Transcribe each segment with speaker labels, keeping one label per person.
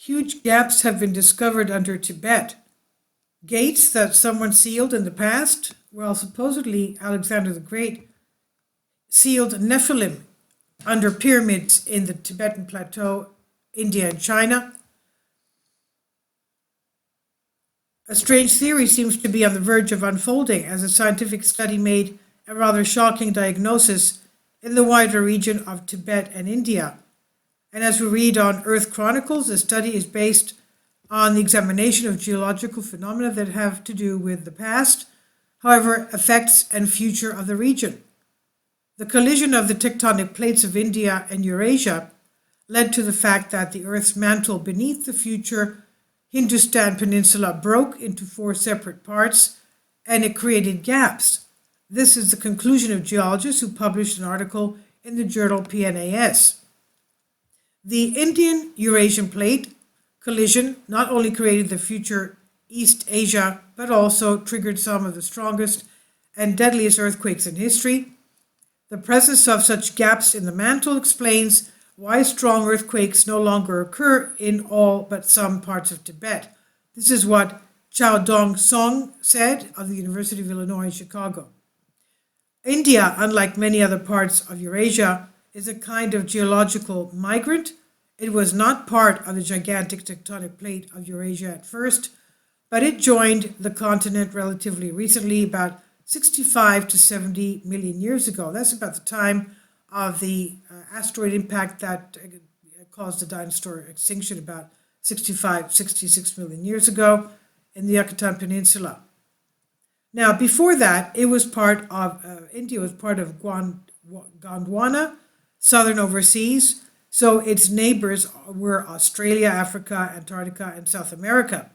Speaker 1: Huge gaps have been discovered under Tibet. Gates that someone sealed in the past? Well, supposedly Alexander the Great sealed Nephilim under pyramids in the Tibetan Plateau, India, and China. A strange theory seems to be on the verge of unfolding as a scientific study made a rather shocking diagnosis in the wider region of Tibet and India. And as we read on Earth Chronicles, the study is based on the examination of geological phenomena that have to do with the past, however, effects and future of the region. The collision of the tectonic plates of India and Eurasia led to the fact that the Earth's mantle beneath the future Hindustan peninsula broke into four separate parts and it created gaps. This is the conclusion of geologists who published an article in the journal PNAS. The Indian-Eurasian plate collision not only created the future East Asia, but also triggered some of the strongest and deadliest earthquakes in history. The presence of such gaps in the mantle explains why strong earthquakes no longer occur in all but some parts of Tibet. This is what Chao Dong Song said of the University of Illinois in Chicago. India, unlike many other parts of Eurasia, is a kind of geological migrant. It was not part of the gigantic tectonic plate of Eurasia at first, but it joined the continent relatively recently, about 65 to 70 million years ago. That's about the time of the asteroid impact that caused the dinosaur extinction about 65, 66 million years ago in the Yucatan Peninsula. Now, before that, it was part of, India was part of Gondwana, southern overseas, so its neighbors were Australia, Africa, Antarctica, and South America.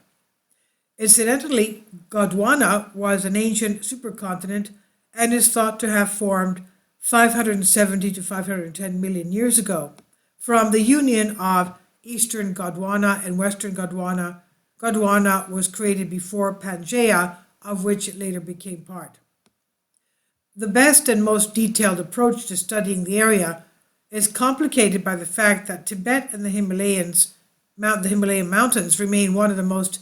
Speaker 1: Incidentally, Gondwana was an ancient supercontinent and is thought to have formed 570 to 510 million years ago from the union of eastern Gondwana and western Gondwana. Gondwana was created before Pangaea, of which it later became part. The best and most detailed approach to studying the area is complicated by the fact that Tibet and the Himalayan mountains remain one of the most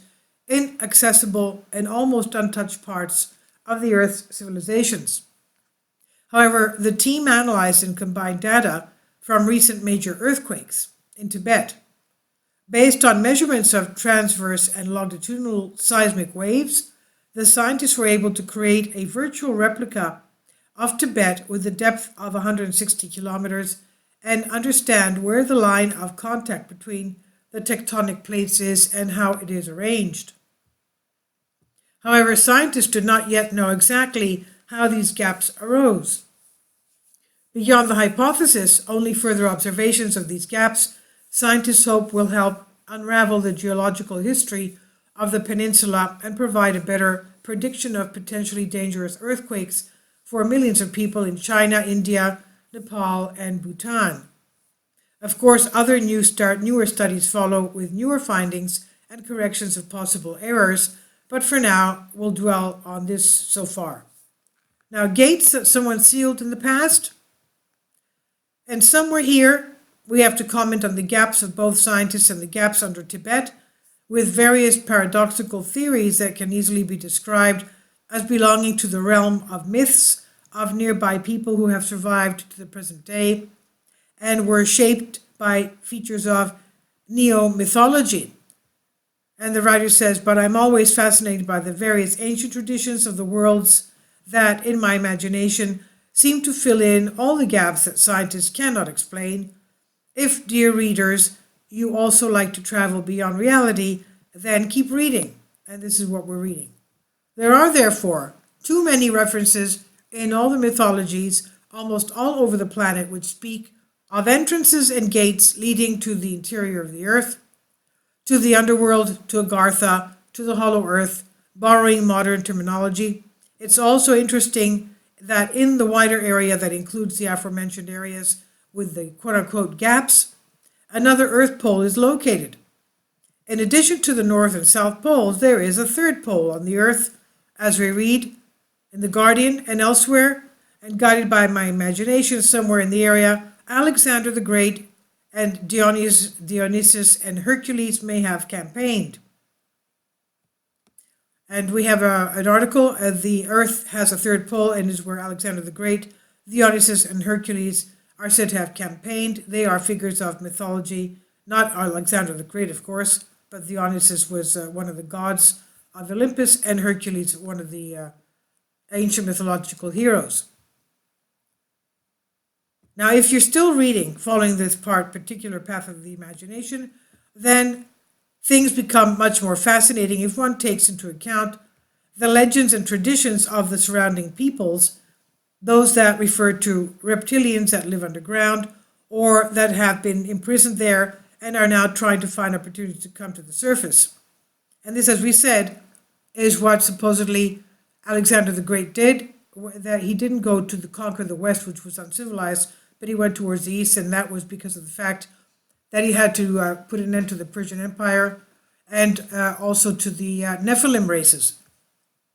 Speaker 1: inaccessible and almost untouched parts of the Earth's civilizations. However, the team analyzed and combined data from recent major earthquakes in Tibet. Based on measurements of transverse and longitudinal seismic waves, the scientists were able to create a virtual replica of Tibet with a depth of 160 kilometers and understand where the line of contact between the tectonic plates is and how it is arranged. However, scientists do not yet know exactly how these gaps arose. Beyond the hypothesis, only further observations of these gaps, scientists hope, will help unravel the geological history of the peninsula and provide a better prediction of potentially dangerous earthquakes for millions of people in China, India, Nepal, and Bhutan. Of course, other newer studies follow with newer findings and corrections of possible errors, but for now, we'll dwell on this so far. Now, gates that someone sealed in the past, and somewhere here, we have to comment on the gaps of both scientists and the gaps under Tibet, with various paradoxical theories that can easily be described as belonging to the realm of myths of nearby people who have survived to the present day and were shaped by features of neo-mythology. And the writer says, but I'm always fascinated by the various ancient traditions of the worlds that, in my imagination, seem to fill in all the gaps that scientists cannot explain. If, dear readers, you also like to travel beyond reality, then keep reading. And this is what we're reading. There are, therefore, too many references in all the mythologies, almost all over the planet, which speak of entrances and gates leading to the interior of the earth, to the underworld, to Agartha, to the hollow earth, borrowing modern terminology. It's also interesting that in the wider area that includes the aforementioned areas with the quote-unquote gaps, another Earth pole is located. In addition to the North and South poles, there is a third pole on the Earth, as we read in The Guardian and elsewhere, and guided by my imagination somewhere in the area, Alexander the Great and Dionysus and Hercules may have campaigned. And we have an article, the Earth has a third pole and is where Alexander the Great, Dionysus and Hercules are said to have campaigned. They are figures of mythology, not Alexander the Great, of course, but Dionysus was one of the gods of Olympus, and Hercules, one of the ancient mythological heroes. Now, if you're still reading, following this particular path of the imagination, then things become much more fascinating if one takes into account the legends and traditions of the surrounding peoples, those that refer to reptilians that live underground or that have been imprisoned there and are now trying to find opportunities to come to the surface. And this, as we said, is what supposedly Alexander the Great did, that he didn't go to conquer the West, which was uncivilized, but he went towards the East, and that was because of the fact that he had to put an end to the Persian Empire and also to the Nephilim races.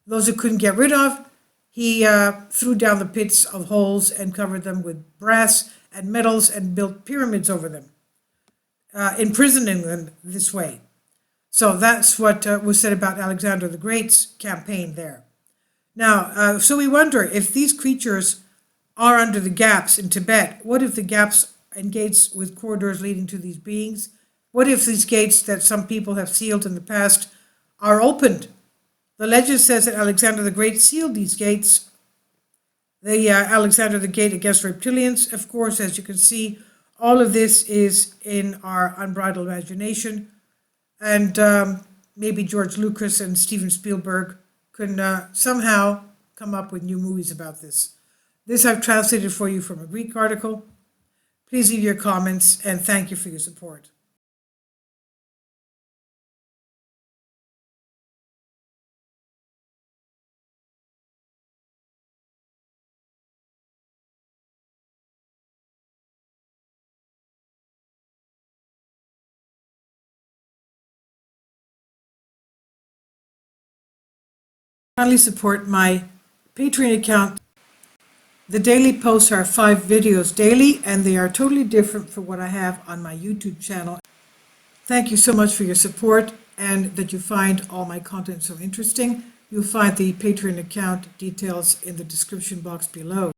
Speaker 1: Those he couldn't get rid of, he threw down the pits of holes and covered them with brass and metals and built pyramids over them, imprisoning them this way. So that's what was said about Alexander the Great's campaign there. Now, so we wonder if these creatures are under the gaps in Tibet. What if the gaps and gates with corridors leading to these beings? What if these gates that some people have sealed in the past are opened? The legend says that Alexander the Great sealed these gates. The Alexander the Great against reptilians, of course, as you can see, all of this is in our unbridled imagination. And maybe George Lucas and Steven Spielberg can somehow come up with new movies about this. This I've translated for you from a Greek article. Please leave your comments, and thank you for your support. Kindly support my Patreon account. The daily posts are 5 videos daily, and they are totally different from what I have on my YouTube channel. Thank you so much for your support and that you find all my content so interesting. You'll find the Patreon account details in the description box below.